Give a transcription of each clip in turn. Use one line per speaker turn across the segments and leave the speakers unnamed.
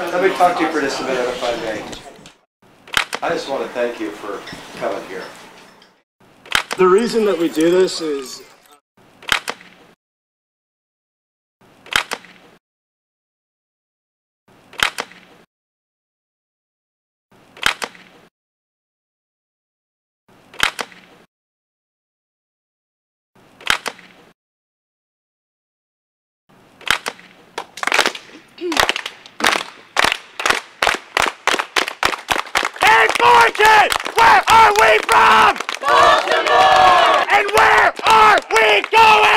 Let me talk to you for just a minute, if I may. I just want to thank you for coming here.
The reason that we do this is
where are we from? Baltimore! And where are we going?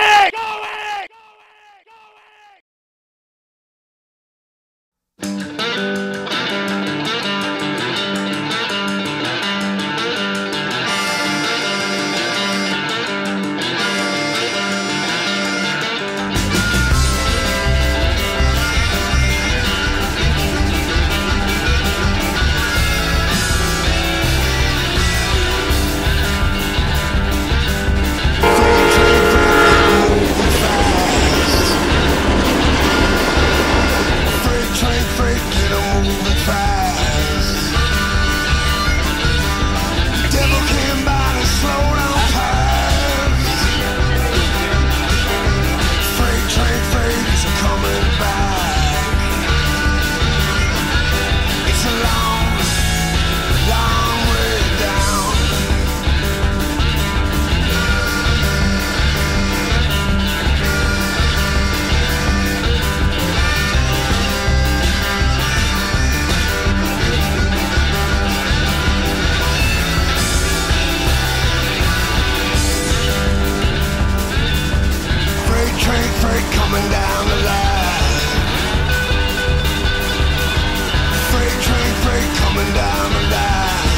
Coming down the line. Freight coming down the line.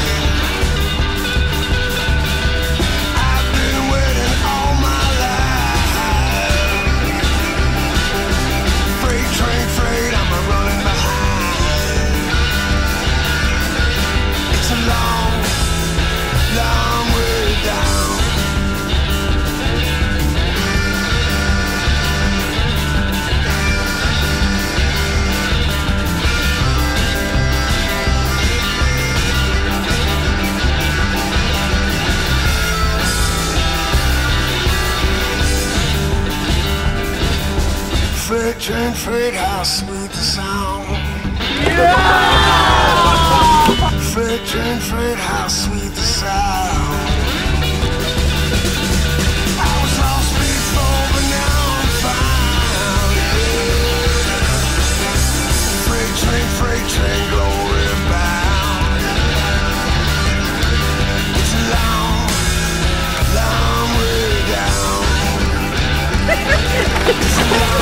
I've been waiting all my life. Freight, I'm a running behind. It's a long, long way down. Freight, how sweet the sound. Yeah! Freight, how sweet the sound. I was lost before, but now I'm found. Yeah. Freight train, glory bound. It's a long, long way down. It's a long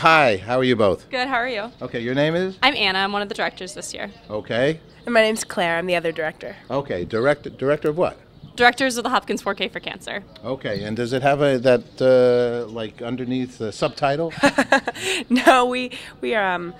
Hi, how are you both?
Good, how are you?
Okay, your name is?
I'm Anna, I'm one of the directors this year.
Okay.
And my name's Claire, I'm the other director.
Okay, director of what?
Directors of the Hopkins 4K for Cancer.
Okay, and does it have like underneath the subtitle?
No, we are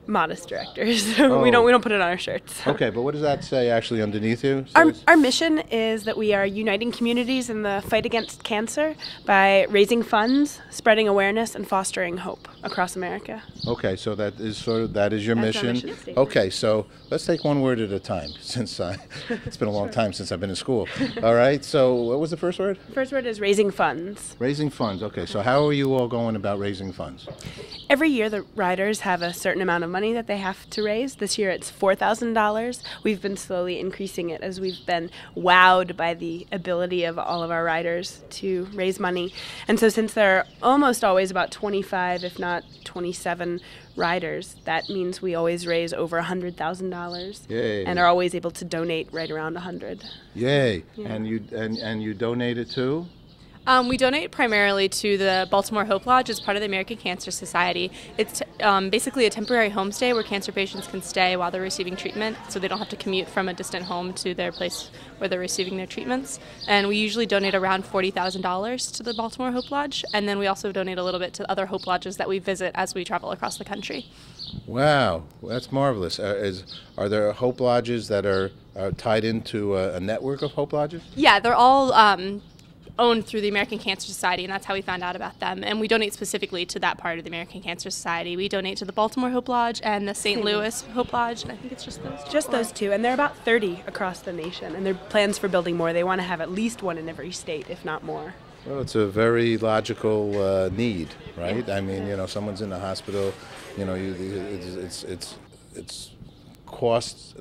modest directors.
Oh.
we don't put it on our shirts.
Okay, but what does that say actually underneath you?
Our mission is that we are uniting communities in the fight against cancer by raising funds, spreading awareness, and fostering hope across America.
Okay, so that is your
That's our
mission.
mission statement.
Okay, so let's take one word at a time since it's been a long time since I've been in school. All right, so what was the first word?
The first word is raising funds.
Raising funds. Okay, so how are you all going about raising funds?
Every year the riders have a certain amount of money that they have to raise. This year it's $4,000. We've been slowly increasing it as we've been wowed by the ability of all of our riders to raise money. And so since there are almost always about 25, if not 27 riders, that means we always raise over $100,000.
Yay.
And are always able to donate right around 100.
Yay.
Yeah.
And you donate it to?
We donate primarily to the Baltimore Hope Lodge as part of the American Cancer Society. It's basically a temporary homestay where cancer patients can stay while they're receiving treatment, so they don't have to commute from a distant home to their place where they're receiving their treatments. And we usually donate around $40,000 to the Baltimore Hope Lodge, and then we also donate a little bit to other Hope Lodges that we visit as we travel across the country.
Wow, that's marvelous. Are there Hope Lodges that are tied into a network of Hope Lodges?
Yeah, they're all owned through the American Cancer Society, and that's how we found out about them. And we donate specifically to that part of the American Cancer Society. We donate to the Baltimore Hope Lodge and the St. Louis Hope Lodge, and I think it's just those two.
Just those two, and there are about 30 across the nation, and there are plans for building more. They want to have at least one in every state, if not more.
Well, it's a very logical need, right? I mean, someone's in the hospital, it's costs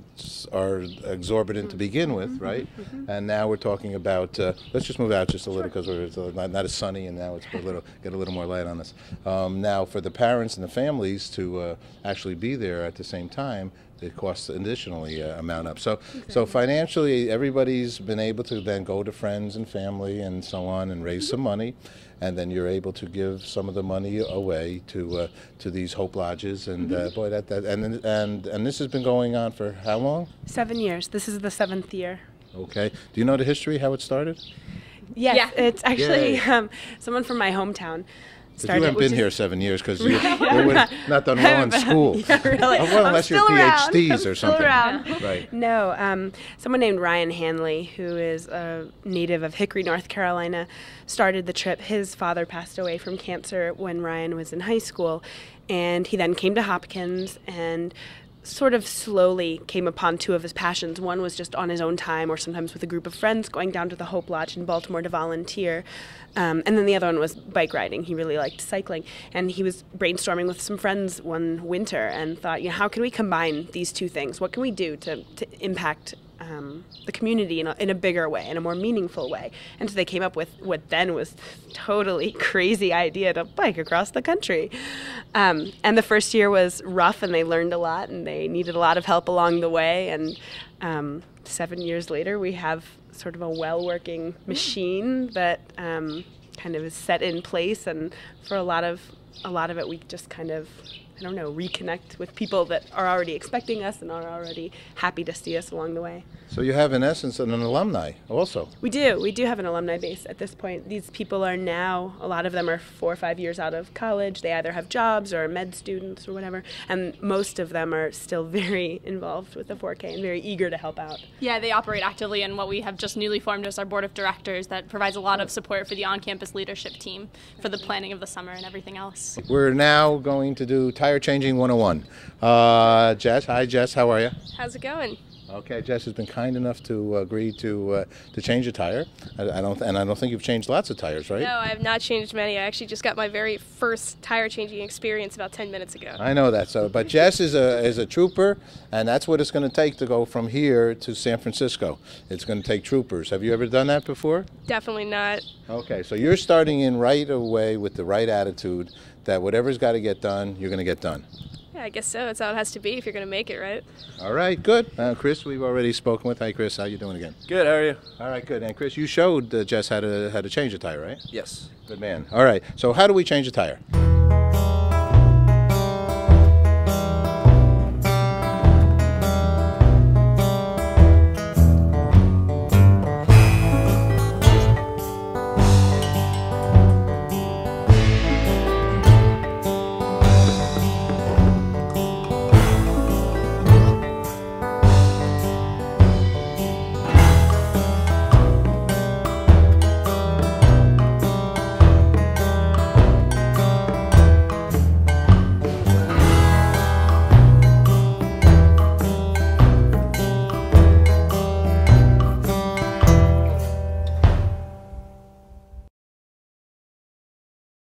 are exorbitant to begin with, right? And now we're talking about, let's just move out just a little because it's not as sunny, and now it's get a little more light on us. Now for the parents and the families to actually be there at the same time, the costs additionally amount up. So financially, everybody's been able to then go to friends and family and so on and raise some money, and then you're able to give some of the money away to these Hope Lodges. And boy, and this has been going on for how long?
7 years. This is the 7th year.
Okay. Do you know the history, how it started?
Yes,
Yeah.
it's actually someone from my hometown.
Because you haven't been here 7 years because you would not done well in school.
Yeah, really.
Well, unless you're PhDs or something. Right.
No, someone named Ryan Hanley, who is a native of Hickory, North Carolina, started the trip. His father passed away from cancer when Ryan was in high school, and he then came to Hopkins and sort of slowly came upon two of his passions. One was just on his own time or sometimes with a group of friends going down to the Hope Lodge in Baltimore to volunteer. And then the other one was bike riding. He really liked cycling. And he was brainstorming with some friends one winter and thought, how can we combine these two things? What can we do to impact the community in a bigger way, in a more meaningful way? And so they came up with what then was totally crazy idea to bike across the country. And the first year was rough, and they learned a lot, and they needed a lot of help along the way. And 7 years later, we have sort of a well-working machine that kind of is set in place. And for a lot of it, we just kind of, reconnect with people that are already expecting us and are already happy to see us along the way.
So you have, in essence, an alumni also.
We do have an alumni base at this point. These people are now, a lot of them are 4 or 5 years out of college. They either have jobs or are med students or whatever, and most of them are still very involved with the 4K and very eager to help out.
Yeah, they operate actively in what we have just newly formed as our board of directors that provides a lot of support for the on-campus leadership team for the planning of the summer and everything else.
We're now going to do Tire Changing 101. Jess, hi Jess, how are you?
How's it going?
Okay, Jess has been kind enough to agree to change a tire. I don't think you've changed lots of tires, right?
No, I have not changed many. I actually just got my very first tire changing experience about 10 minutes ago.
I know that. So, but Jess is a trooper, and that's what it's going to take to go from here to San Francisco. It's going to take troopers. Have you ever done that before?
Definitely not.
Okay, so you're starting in right away with the right attitude that whatever's got to get done, you're going to get done.
Yeah, I guess so. That's how it has to be if you're going to make it, right?
All right, good. Chris, we've already spoken with. Hi, Chris. How you doing again?
Good, how are you?
All right, good. And Chris, you showed Jess how to change a tire, right?
Yes.
Good man. All right. So how do we change a tire?